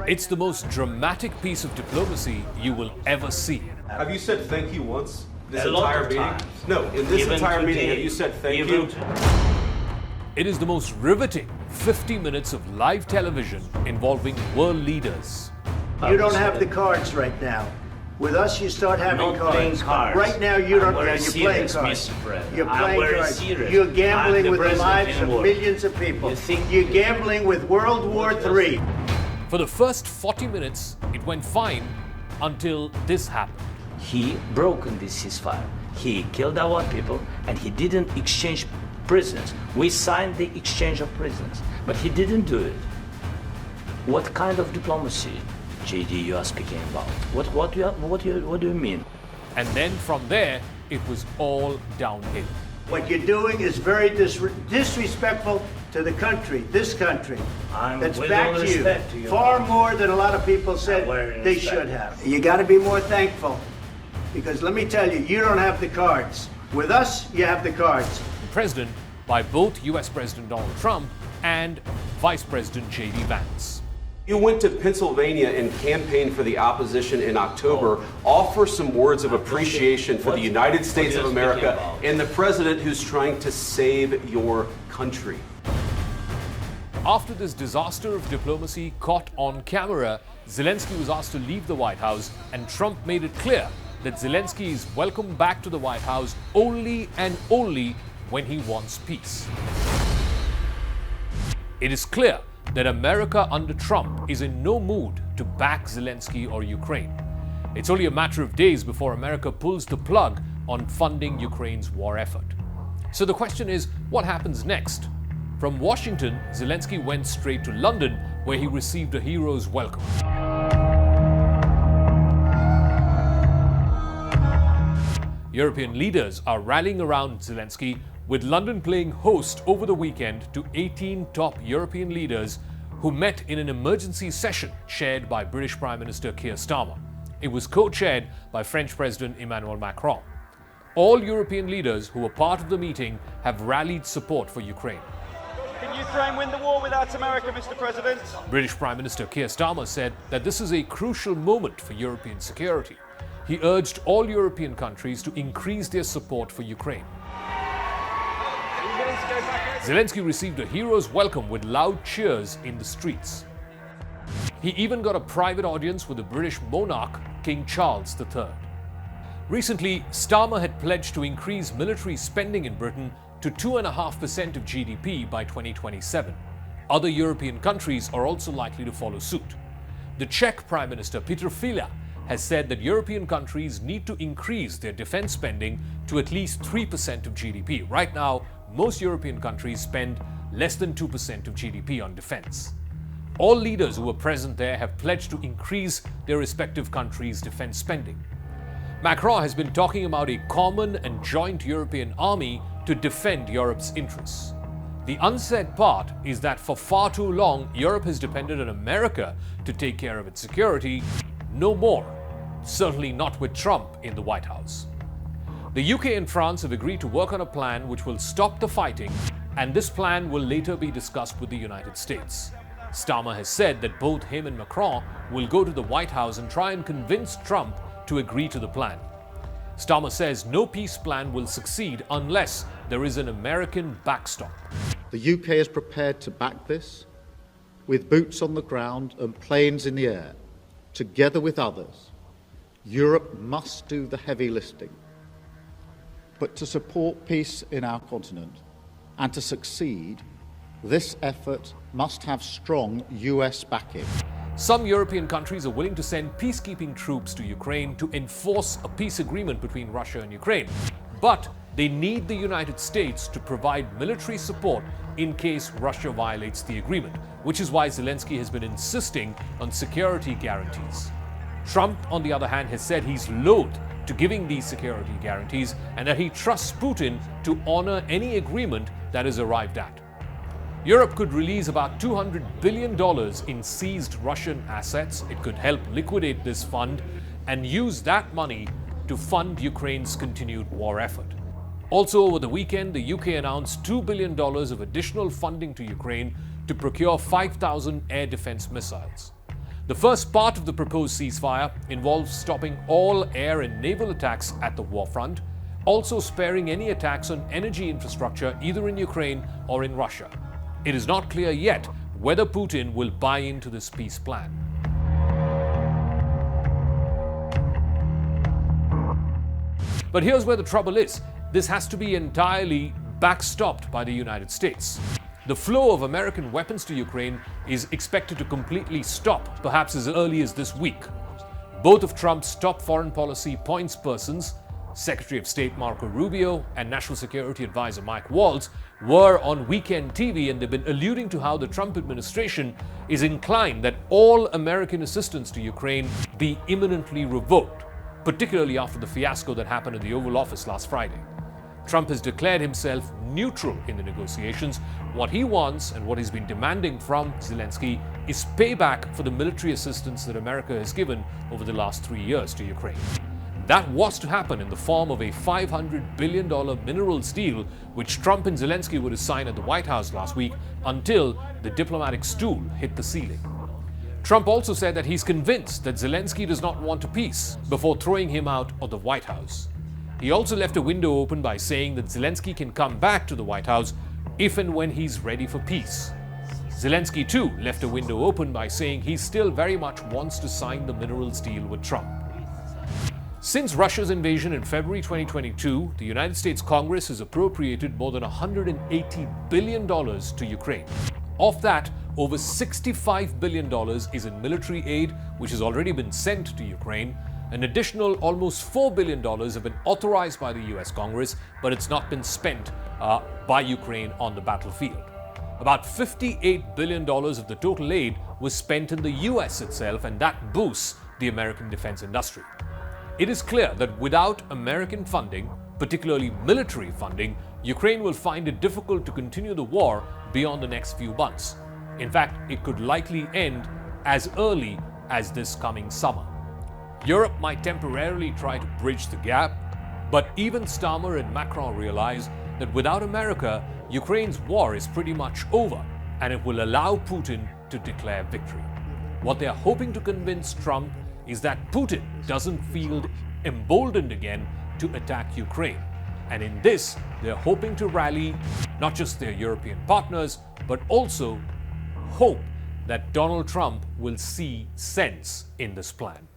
It's the most dramatic piece of diplomacy you will ever see. Have you said thank you once? This A lot entire of meeting? times. No, in this Even entire meeting, today, have you said thank even you? It is the most riveting 50 minutes of live television involving world leaders. You don't have the cards right now. With us, you start having Not cards. playing cards. Right now, you don't. I'm very You're playing serious, cards. Mr. President. You're I'm playing very cards. serious. You're I'm gambling the with the president lives in of war. millions of people. You think- You're gambling with World War III. For the first 40 minutes, it went fine until this happened. He broken this ceasefire. He killed our people and he didn't exchange prisoners. We signed the exchange of prisoners, but he didn't do it. What kind of diplomacy, JD, you are speaking about? What do you mean? And then from there, it was all downhill. What you're doing is very disrespectful to the country, this country. I'm That's with back all to you. respect to you. Far more than a lot of people said very they respect. should have. You got to be more thankful, because let me tell you, you don't have the cards. With us, you have the cards. President by both US President Donald Trump and Vice President J.D. Vance. You went to Pennsylvania and campaigned for the opposition in October. Offer some words of appreciation for the United States of America and the president who's trying to save your country. After this disaster of diplomacy caught on camera, Zelensky was asked to leave the White House, and Trump made it clear that Zelensky is welcome back to the White House only and only when he wants peace. It is clear that America under Trump is in no mood to back Zelensky or Ukraine. It's only a matter of days before America pulls the plug on funding Ukraine's war effort. So the question is, what happens next? From Washington, Zelensky went straight to London, where he received a hero's welcome. European leaders are rallying around Zelensky, with London playing host over the weekend to 18 top European leaders who met in an emergency session chaired by British Prime Minister Keir Starmer. It was co-chaired by French President Emmanuel Macron. All European leaders who were part of the meeting have rallied support for Ukraine. Can Ukraine win the war without America, Mr. President? British Prime Minister Keir Starmer said that this is a crucial moment for European security. He urged all European countries to increase their support for Ukraine. Zelensky received a hero's welcome with loud cheers in the streets. He even got a private audience with the British monarch, King Charles III. Recently, Starmer had pledged to increase military spending in Britain to 2.5% of GDP by 2027. Other European countries are also likely to follow suit. The Czech Prime Minister Petr Fiala has said that European countries need to increase their defense spending to at least 3% of GDP. Right now, most European countries spend less than 2% of GDP on defense. All leaders who were present there have pledged to increase their respective countries' defense spending. Macron has been talking about a common and joint European army to defend Europe's interests. The unsaid part is that for far too long, Europe has depended on America to take care of its security. No more. Certainly not with Trump in the White House. The UK and France have agreed to work on a plan which will stop the fighting, and this plan will later be discussed with the United States. Starmer has said that both him and Macron will go to the White House and try and convince Trump to agree to the plan. Starmer says no peace plan will succeed unless there is an American backstop. The UK is prepared to back this with boots on the ground and planes in the air. Together with others, Europe must do the heavy lifting. But to support peace in our continent and to succeed, this effort must have strong US backing. Some European countries are willing to send peacekeeping troops to Ukraine to enforce a peace agreement between Russia and Ukraine. But they need the United States to provide military support in case Russia violates the agreement, which is why Zelensky has been insisting on security guarantees. Trump, on the other hand, has said he's loath to giving these security guarantees and that he trusts Putin to honor any agreement that is arrived at. Europe could release about $200 billion in seized Russian assets. It could help liquidate this fund and use that money to fund Ukraine's continued war effort. Also, over the weekend, the UK announced $2 billion of additional funding to Ukraine to procure 5,000 air defense missiles. The first part of the proposed ceasefire involves stopping all air and naval attacks at the war front, also sparing any attacks on energy infrastructure either in Ukraine or in Russia. It is not clear yet whether Putin will buy into this peace plan. But here's where the trouble is. This has to be entirely backstopped by the United States. The flow of American weapons to Ukraine is expected to completely stop, perhaps as early as this week. Both of Trump's top foreign policy points persons, Secretary of State Marco Rubio and National Security Advisor Mike Waltz, were on weekend TV, and they've been alluding to how the Trump administration is inclined that all American assistance to Ukraine be imminently revoked, particularly after the fiasco that happened at the Oval Office last Friday. Trump has declared himself neutral in the negotiations. What he wants and what he's been demanding from Zelensky is payback for the military assistance that America has given over the last 3 years to Ukraine. That was to happen in the form of a $500 billion minerals deal, which Trump and Zelensky were to sign at the White House last week until the diplomatic stool hit the ceiling. Trump also said that he's convinced that Zelensky does not want a peace before throwing him out of the White House. He also left a window open by saying that Zelensky can come back to the White House if and when he's ready for peace. Zelensky too left a window open by saying he still very much wants to sign the minerals deal with Trump. Since Russia's invasion in February 2022, the United States Congress has appropriated more than $180 billion to Ukraine. Of that, over $65 billion is in military aid, which has already been sent to Ukraine. An additional almost $4 billion have been authorized by the US Congress, but it's not been spent by Ukraine on the battlefield. About $58 billion of the total aid was spent in the US itself, and that boosts the American defense industry. It is clear that without American funding, particularly military funding, Ukraine will find it difficult to continue the war beyond the next few months. In fact, it could likely end as early as this coming summer. Europe might temporarily try to bridge the gap, but even Starmer and Macron realize that without America, Ukraine's war is pretty much over, and it will allow Putin to declare victory. What they are hoping to convince Trump is that Putin doesn't feel emboldened again to attack Ukraine. And in this, they're hoping to rally not just their European partners, but also hope that Donald Trump will see sense in this plan.